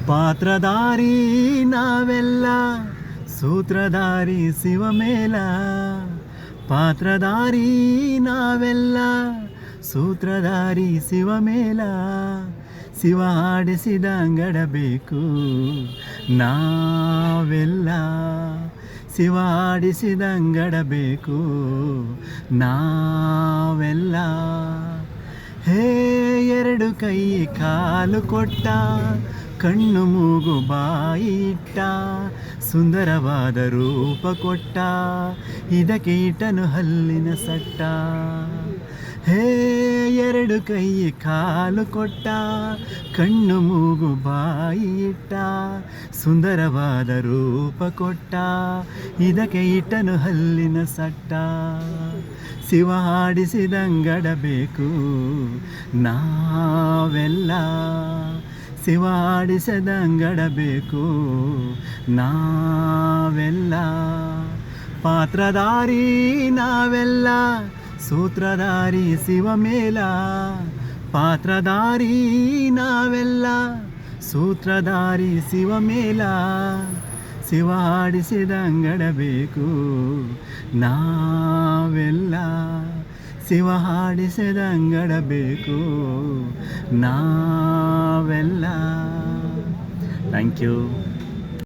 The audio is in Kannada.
ಪಾತ್ರಧಾರಿ ನಾವೆಲ್ಲ ಸೂತ್ರಧಾರಿ ಶಿವಮೇಲ. ಪಾತ್ರಧಾರಿ ನಾವೆಲ್ಲ ಸೂತ್ರಧಾರಿ ಶಿವಮೇಲ. ಶಿವ ಆಡಿಸಿದಂಗಡಬೇಕು ನಾವೆಲ್ಲ. ಶಿವ ಆಡಿಸಿದಂಗಡಬೇಕು ನಾವೆಲ್ಲ. ಹೇ ಎರಡು ಕೈ ಕಾಲು ಕೊಟ್ಟ, ಕಣ್ಣು ಮೂಗು ಬಾಯಿ ಇಟ್ಟ, ಸುಂದರವಾದ ರೂಪ ಕೊಟ್ಟ, ಇದಕ್ಕೆ ಇಟ್ಟನು ಹಲ್ಲಿನ ಸಟ್ಟ. ಹೇ ಎರಡು ಕೈ ಕಾಲು ಕೊಟ್ಟ, ಕಣ್ಣು ಮೂಗು ಬಾಯಿ ಇಟ್ಟ, ಸುಂದರವಾದ ರೂಪ ಕೊಟ್ಟ, ಇದಕ್ಕೆ ಇಟ್ಟನು ಹಲ್ಲಿನ ಸಟ್ಟ. ಶಿವ ಆಡಿಸಿದಂಗಡಬೇಕು ನಾವೆಲ್ಲ. ಶಿವ ಆಡಿಸಿದಂಗಡಬೇಕು ನಾವೆಲ್ಲ. ಪಾತ್ರಧಾರಿ ನಾವೆಲ್ಲ ಸೂತ್ರಧಾರಿ ಶಿವಮೇಲ. ಪಾತ್ರಧಾರಿ ನಾವೆಲ್ಲ ಸೂತ್ರಧಾರಿ ಶಿವಮೇಲ. ಶಿವ ಆಡಿಸಿದಂಗಡಬೇಕು ನಾವೆಲ್ಲ. ಶಿವ ಆಡಿಸಿದಂಗಡಬೇಕು ನಾವೆಲ್ಲ. Thank you.